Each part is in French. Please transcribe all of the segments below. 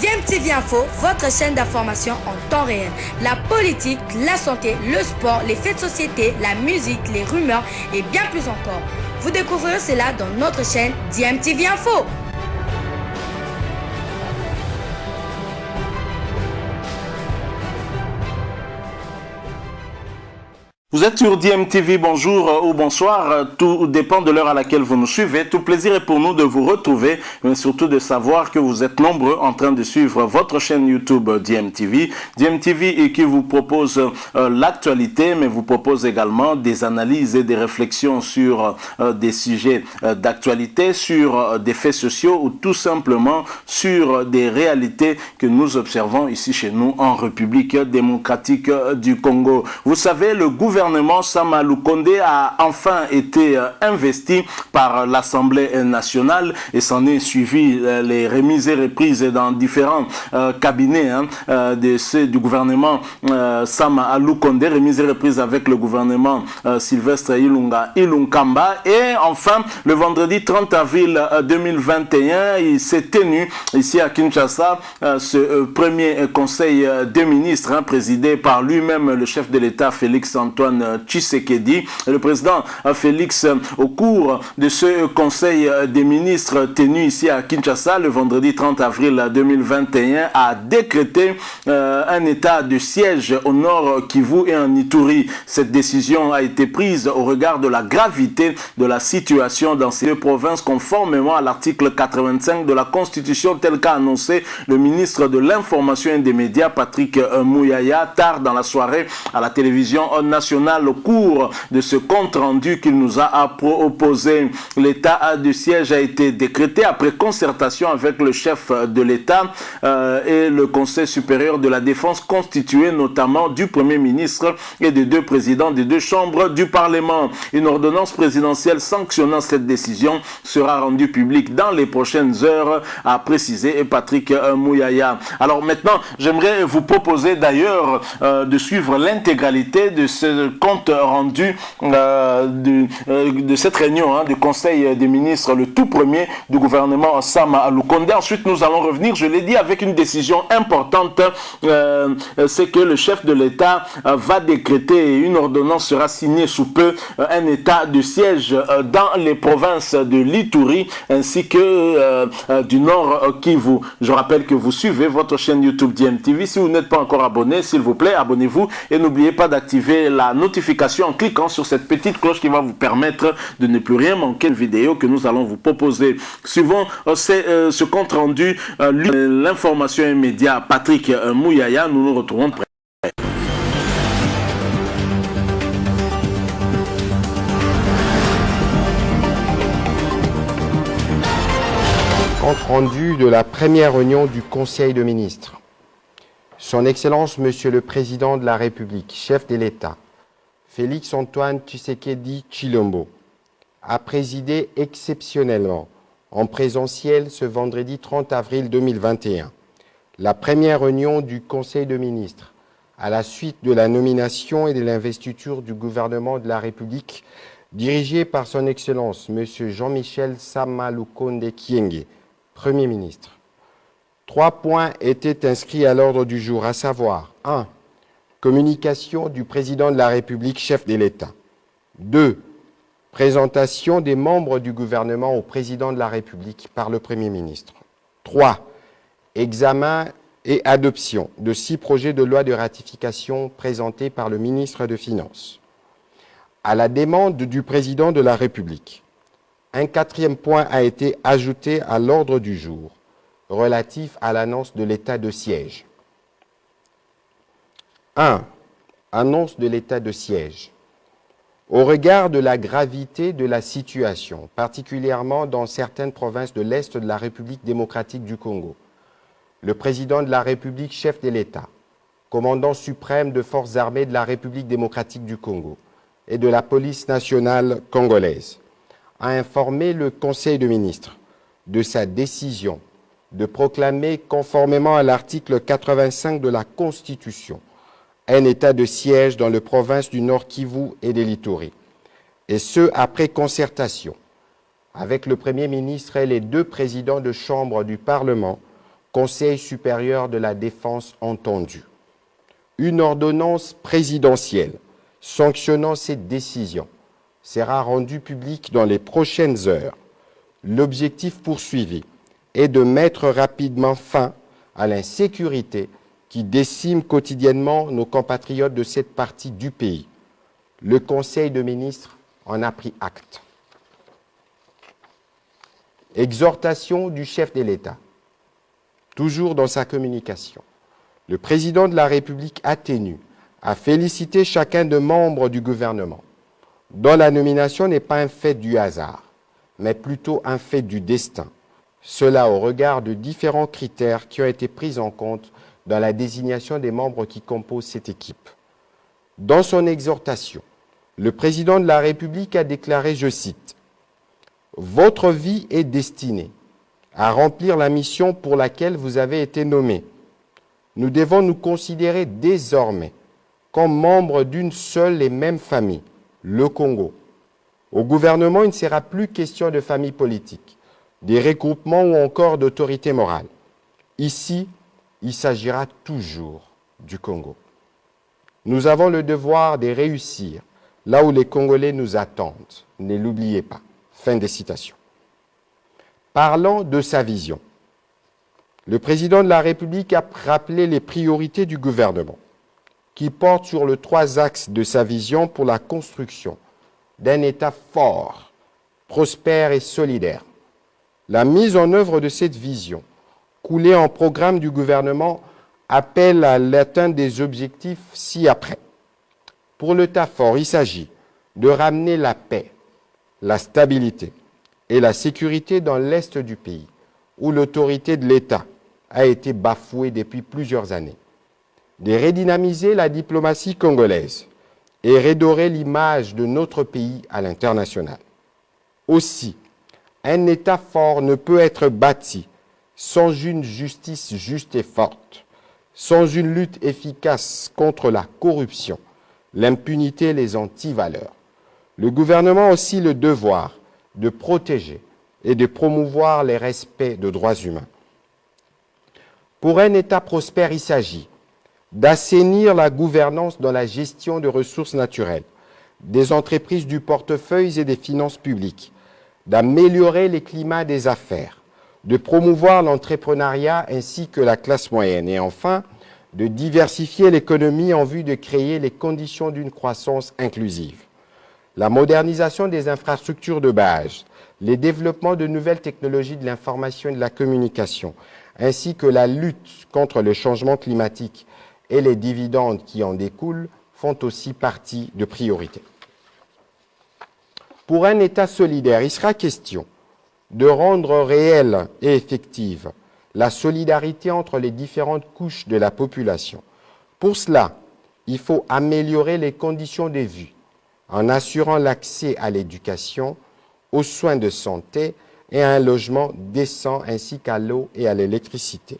DMTV Info, votre chaîne d'information en temps réel. La politique, la santé, le sport, les faits de société, la musique, les rumeurs et bien plus encore. Vous découvrirez cela dans notre chaîne DMTV Info. Vous êtes sur DMTV, bonjour ou bonsoir, tout dépend de l'heure à laquelle vous nous suivez. Tout plaisir est pour nous de vous retrouver, mais surtout de savoir que vous êtes nombreux en train de suivre votre chaîne YouTube DMTV. DMTV qui vous propose l'actualité, mais vous propose également des analyses et des réflexions sur des sujets d'actualité, sur des faits sociaux ou tout simplement sur des réalités que nous observons ici chez nous en République démocratique du Congo. Vous savez, le gouvernement Sama Lukonde a enfin été investi par l'Assemblée nationale et s'en est suivi les remises et reprises dans différents cabinets du gouvernement Sama Lukonde, remises et reprises avec le gouvernement Sylvestre Ilunkamba. Et enfin, le vendredi 30 avril 2021, il s'est tenu ici à Kinshasa ce premier conseil des ministres présidé par lui-même le chef de l'État Félix Antoine Tshisekedi. Le président Félix, au cours de ce conseil des ministres tenu ici à Kinshasa le vendredi 30 avril 2021, a décrété un état de siège au nord Kivu et en Ituri. Cette décision a été prise au regard de la gravité de la situation dans ces deux provinces, conformément à l'article 85 de la Constitution, tel qu'a annoncé le ministre de l'Information et des Médias, Patrick Muyaya, tard dans la soirée à la télévision nationale. Au cours de ce compte rendu qu'il nous a proposé, l'état de siège a été décrété après concertation avec le chef de l'État et le Conseil supérieur de la défense, constitué notamment du Premier ministre et des deux présidents des deux chambres du Parlement. Une ordonnance présidentielle sanctionnant cette décision sera rendue publique dans les prochaines heures, a précisé Patrick Muyaya. Alors maintenant, j'aimerais vous proposer d'ailleurs de suivre l'intégralité de ce compte rendu de cette réunion du Conseil des ministres, le tout premier du gouvernement Sama Lukonde. Ensuite, nous allons revenir, je l'ai dit, avec une décision importante, c'est que le chef de l'État va décréter, et une ordonnance sera signée sous peu, un état de siège dans les provinces de l'Ituri ainsi que du nord Kivu. Je rappelle que vous suivez votre chaîne YouTube DMTV. Si vous n'êtes pas encore abonné, s'il vous plaît, abonnez-vous et n'oubliez pas d'activer la notification en cliquant sur cette petite cloche qui va vous permettre de ne plus rien manquer de vidéos que nous allons vous proposer. Suivant ce compte rendu, l'information et média Patrick Muyaya, nous nous retrouvons près. Compte rendu de la première réunion du Conseil de ministres. Son Excellence, Monsieur le Président de la République, chef de l'État, Félix Antoine Tshisekedi Tshilombo, a présidé exceptionnellement en présentiel ce vendredi 30 avril 2021 la première réunion du Conseil de ministres à la suite de la nomination et de l'investiture du gouvernement de la République dirigé par son Excellence M. Jean-Michel Sama Lukonde Kyenge, Premier ministre. 3 points étaient inscrits à l'ordre du jour, à savoir 1. Communication du président de la République, chef de l'État. 2. Présentation des membres du gouvernement au président de la République par le Premier ministre. 3. Examen et adoption de 6 projets de loi de ratification présentés par le ministre des Finances. À la demande du président de la République, un 4e point a été ajouté à l'ordre du jour, relatif à l'annonce de l'état de siège. 1. Annonce de l'état de siège. Au regard de la gravité de la situation, particulièrement dans certaines provinces de l'Est de la République démocratique du Congo, le président de la République, chef de l'État, commandant suprême de forces armées de la République démocratique du Congo et de la police nationale congolaise, a informé le Conseil de ministres de sa décision de proclamer, conformément à l'article 85 de la Constitution, un état de siège dans les provinces du Nord Kivu et de l'Ituri, et ce, après concertation avec le Premier ministre et les 2 présidents de chambre du Parlement Conseil supérieur de la défense entendu. Une ordonnance présidentielle sanctionnant cette décision sera rendue publique dans les prochaines heures. L'objectif poursuivi est de mettre rapidement fin à l'insécurité qui décime quotidiennement nos compatriotes de cette partie du pays. Le Conseil de ministres en a pris acte. Exhortation du chef de l'État. Toujours dans sa communication, le président de la République a tenu à féliciter chacun des membres du gouvernement, dont la nomination n'est pas un fait du hasard, mais plutôt un fait du destin. Cela au regard de différents critères qui ont été pris en compte dans la désignation des membres qui composent cette équipe. Dans son exhortation, le président de la République a déclaré, je cite, « Votre vie est destinée à remplir la mission pour laquelle vous avez été nommé. Nous devons nous considérer désormais comme membres d'une seule et même famille, le Congo. Au gouvernement, il ne sera plus question de famille politique, des regroupements ou encore d'autorité morale. Ici, il s'agira toujours du Congo. Nous avons le devoir de réussir là où les Congolais nous attendent. Ne l'oubliez pas. » Fin de citation. Parlant de sa vision, le président de la République a rappelé les priorités du gouvernement, qui portent sur les 3 axes de sa vision pour la construction d'un État fort, prospère et solidaire. La mise en œuvre de cette vision, coulée en programme du gouvernement, appelle à l'atteinte des objectifs ci-après. Pour l'État fort, il s'agit de ramener la paix, la stabilité et la sécurité dans l'est du pays, où l'autorité de l'État a été bafouée depuis plusieurs années, de redynamiser la diplomatie congolaise et redorer l'image de notre pays à l'international. Aussi, un État fort ne peut être bâti sans une justice juste et forte, sans une lutte efficace contre la corruption, l'impunité et les antivaleurs. Le gouvernement a aussi le devoir de protéger et de promouvoir les respects de droits humains. Pour un État prospère, il s'agit d'assainir la gouvernance dans la gestion de ressources naturelles, des entreprises du portefeuille et des finances publiques, d'améliorer les climats des affaires, de promouvoir l'entrepreneuriat ainsi que la classe moyenne et enfin, de diversifier l'économie en vue de créer les conditions d'une croissance inclusive. La modernisation des infrastructures de base, les développements de nouvelles technologies de l'information et de la communication, ainsi que la lutte contre le changement climatique et les dividendes qui en découlent font aussi partie de priorités. Pour un État solidaire, il sera question de rendre réelle et effective la solidarité entre les différentes couches de la population. Pour cela, il faut améliorer les conditions de vie en assurant l'accès à l'éducation, aux soins de santé et à un logement décent ainsi qu'à l'eau et à l'électricité.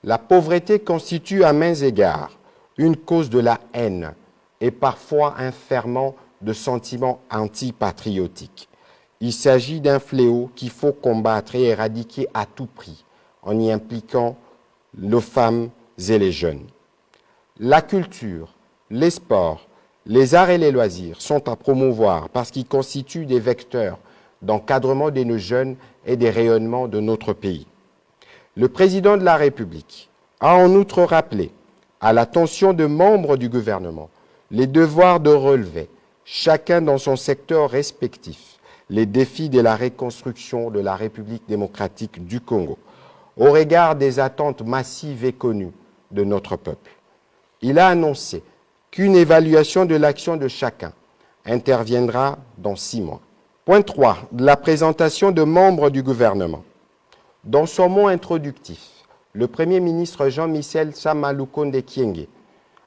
La pauvreté constitue à mains égards une cause de la haine et parfois un ferment de sentiments antipatriotiques. Il s'agit d'un fléau qu'il faut combattre et éradiquer à tout prix en y impliquant les femmes et les jeunes. La culture, les sports, les arts et les loisirs sont à promouvoir parce qu'ils constituent des vecteurs d'encadrement de nos jeunes et des rayonnements de notre pays. Le président de la République a en outre rappelé à l'attention de membres du gouvernement les devoirs de relever, chacun dans son secteur respectif, les défis de la reconstruction de la République démocratique du Congo, au regard des attentes massives et connues de notre peuple. Il a annoncé qu'une évaluation de l'action de chacun interviendra dans 6 mois. Point 3. La présentation de membres du gouvernement. Dans son mot introductif, le Premier ministre Jean-Michel Sama Lukonde Kyenge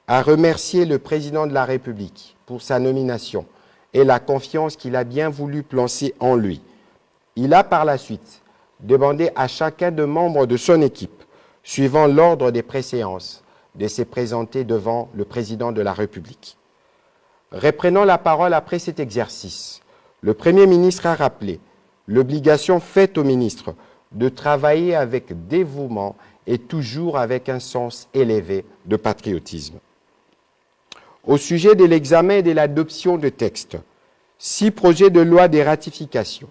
a remercié le président de la République pour sa nomination et la confiance qu'il a bien voulu placer en lui. Il a par la suite demandé à chacun des membres de son équipe, suivant l'ordre des préséances, de se présenter devant le président de la République. Reprenant la parole après cet exercice, le Premier ministre a rappelé l'obligation faite au ministre de travailler avec dévouement et toujours avec un sens élevé de patriotisme. Au sujet de l'examen et de l'adoption de textes, 6 projets de loi de ratification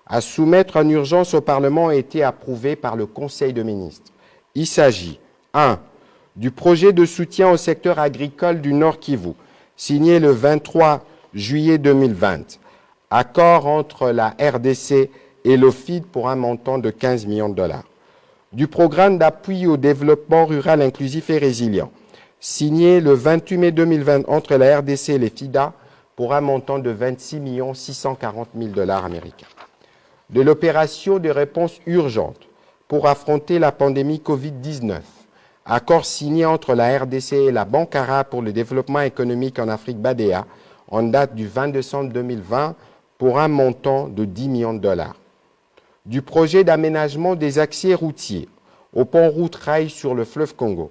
à soumettre en urgence au Parlement ont été approuvés par le Conseil de ministres. Il s'agit 1. Du projet de soutien au secteur agricole du Nord Kivu, signé le 23 juillet 2020, accord entre la RDC et l'OFID pour un montant de 15 millions de dollars. Du programme d'appui au développement rural inclusif et résilient, signé le 28 mai 2020 entre la RDC et les FIDA pour un montant de 26 640 000 dollars américains. De l'opération de réponse urgente pour affronter la pandémie Covid-19, accord signé entre la RDC et la Banque arabe pour le développement économique en Afrique BADEA en date du 20 décembre 2020 pour un montant de 10 millions de dollars. Du projet d'aménagement des accès routiers au pont route rail sur le fleuve Congo,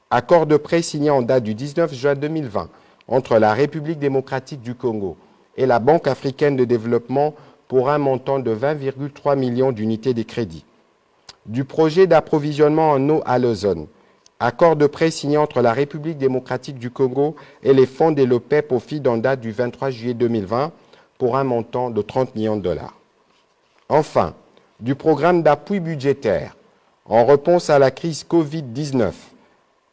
accord de prêt signé en date du 19 juin 2020 entre la République démocratique du Congo et la Banque africaine de développement pour un montant de 20,3 millions d'unités de crédit. Du projet d'approvisionnement en eau à l'ozone, accord de prêt signé entre la République démocratique du Congo et les fonds de l'OPEP au FID en date du 23 juillet 2020 pour un montant de 30 millions de dollars. Enfin, du programme d'appui budgétaire en réponse à la crise Covid-19,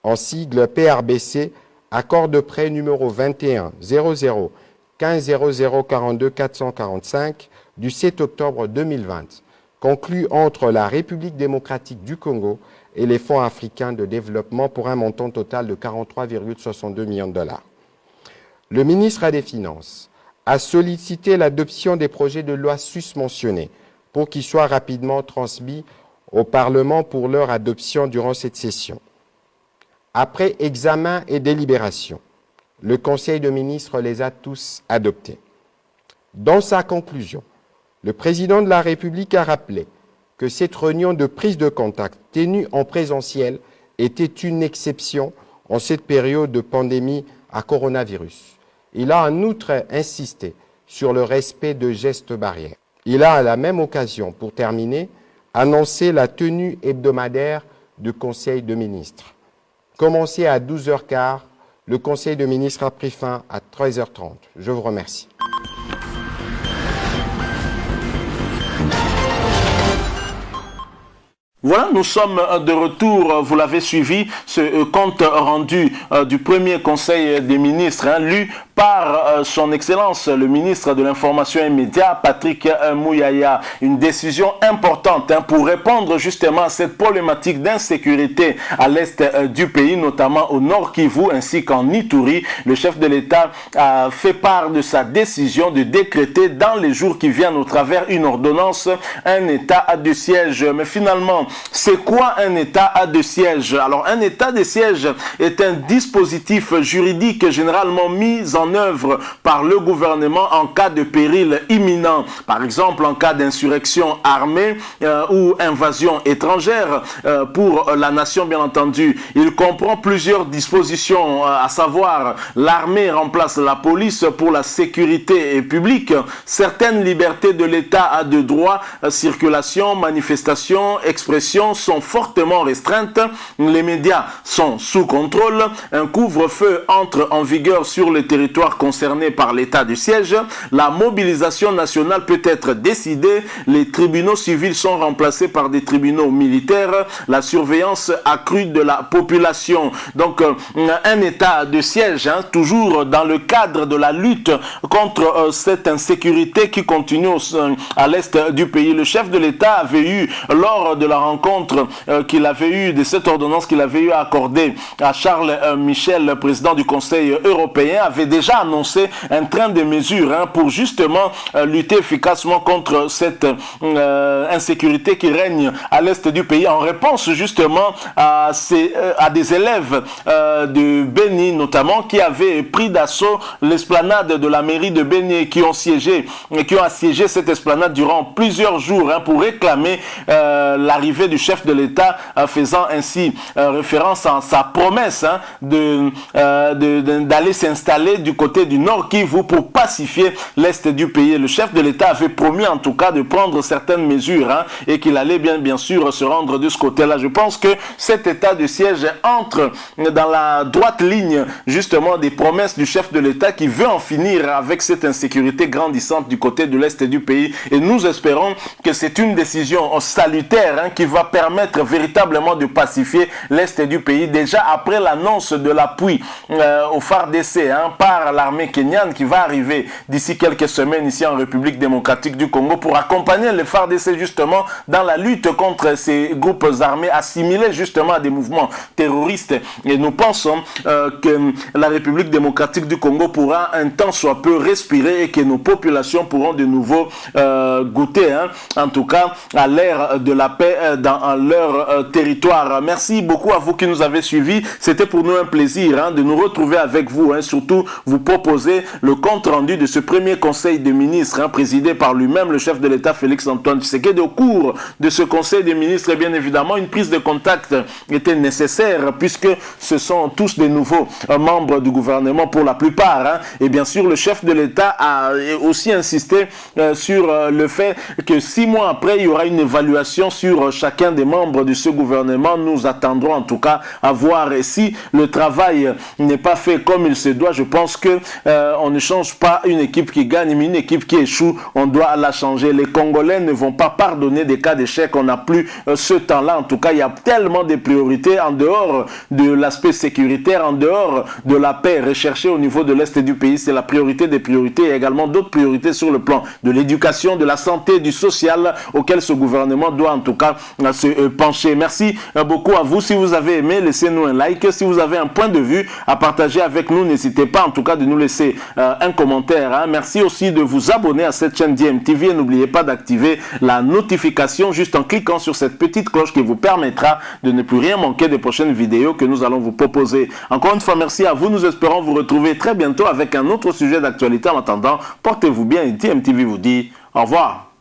en sigle PRBC, accord de prêt numéro 21 00 15 00 42 445 du 7 octobre 2020, conclu entre la République démocratique du Congo et les fonds africains de développement pour un montant total de 43,62 millions de dollars. Le ministre des Finances a sollicité l'adoption des projets de loi susmentionnés pour qu'ils soient rapidement transmis au Parlement pour leur adoption durant cette session. Après examen et délibération, le Conseil de ministres les a tous adoptés. Dans sa conclusion, le président de la République a rappelé que cette réunion de prise de contact tenue en présentiel était une exception en cette période de pandémie à coronavirus. Il a en outre insisté sur le respect de gestes barrières. Il a à la même occasion, pour terminer, annoncé la tenue hebdomadaire du Conseil de ministres. Commencé à 12h15, le Conseil de ministres a pris fin à 13h30. Je vous remercie. Voilà, nous sommes de retour, vous l'avez suivi, ce compte rendu du premier conseil des ministres, lu par son Excellence, le ministre de l'Information et Médias, Patrick Muyaya. Une décision importante pour répondre justement à cette problématique d'insécurité à l'est du pays, notamment au Nord Kivu ainsi qu'en Ituri. Le chef de l'État a fait part de sa décision de décréter dans les jours qui viennent au travers une ordonnance un état de siège. Mais finalement, c'est quoi un état de siège? Alors, un état de siège est un dispositif juridique généralement mis en œuvre par le gouvernement en cas de péril imminent. Par exemple, en cas d'insurrection armée ou invasion étrangère pour la nation, bien entendu. Il comprend plusieurs dispositions, à savoir l'armée remplace la police pour la sécurité publique. Certaines libertés de l'État de droit, circulation, manifestation, expression sont fortement restreintes. Les médias sont sous contrôle. Un couvre-feu entre en vigueur sur le territoire concerné par l'état de siège. La mobilisation nationale peut être décidée. Les tribunaux civils sont remplacés par des tribunaux militaires. La surveillance accrue de la population. Donc, un état de siège, toujours dans le cadre de la lutte contre cette insécurité qui continue à l'est du pays. Le chef de l'État avait eu, lors de la rencontre qu'il avait eu, de cette ordonnance qu'il avait eu à accorder à Charles Michel, président du Conseil européen, avait déjà annoncé un train de mesures pour justement lutter efficacement contre cette insécurité qui règne à l'est du pays, en réponse justement à des élèves de Beni notamment, qui avaient pris d'assaut l'esplanade de la mairie de Beni et qui ont assiégé cette esplanade durant plusieurs jours pour réclamer l'arrivée du chef de l'État, faisant ainsi référence à sa promesse d'aller s'installer du du côté du Nord Kivu pour pacifier l'Est du pays. Le chef de l'État avait promis en tout cas de prendre certaines mesures et qu'il allait bien sûr se rendre de ce côté-là. Je pense que cet état de siège entre dans la droite ligne justement des promesses du chef de l'État qui veut en finir avec cette insécurité grandissante du côté de l'Est du pays. Et nous espérons que c'est une décision salutaire qui va permettre véritablement de pacifier l'Est du pays. Déjà après l'annonce de l'appui au FARDC par l'armée kenyane qui va arriver d'ici quelques semaines ici en République démocratique du Congo pour accompagner les FARDC justement dans la lutte contre ces groupes armés assimilés justement à des mouvements terroristes. Et nous pensons que la République démocratique du Congo pourra un temps soit peu respirer et que nos populations pourront de nouveau goûter en tout cas à l'ère de la paix dans leur territoire. Merci beaucoup à vous qui nous avez suivis. C'était pour nous un plaisir de nous retrouver avec vous, surtout vous proposer le compte rendu de ce premier conseil des ministres présidé par lui-même, le chef de l'État Félix Antoine Tshisekedi. Au cours de ce conseil des ministres, et bien évidemment, une prise de contact était nécessaire puisque ce sont tous des nouveaux membres du gouvernement pour la plupart. Et bien sûr, le chef de l'État a aussi insisté sur le fait que 6 mois après, il y aura une évaluation sur chacun des membres de ce gouvernement. Nous attendrons en tout cas à voir si le travail n'est pas fait comme il se doit. Je pense que on ne change pas une équipe qui gagne, mais une équipe qui échoue, on doit la changer. Les Congolais ne vont pas pardonner des cas d'échec. On n'a plus ce temps-là. En tout cas, il y a tellement de priorités en dehors de l'aspect sécuritaire, en dehors de la paix recherchée au niveau de l'Est du pays. C'est la priorité des priorités. Il y a également d'autres priorités sur le plan de l'éducation, de la santé, du social, auquel ce gouvernement doit en tout cas se pencher. Merci beaucoup à vous. Si vous avez aimé, laissez-nous un like. Si vous avez un point de vue à partager avec nous, n'hésitez pas en tout cas de nous laisser un commentaire. Merci aussi de vous abonner à cette chaîne DMTV et n'oubliez pas d'activer la notification juste en cliquant sur cette petite cloche qui vous permettra de ne plus rien manquer des prochaines vidéos que nous allons vous proposer. Encore une fois, merci à vous. Nous espérons vous retrouver très bientôt avec un autre sujet d'actualité. En attendant, portez-vous bien et DMTV vous dit au revoir.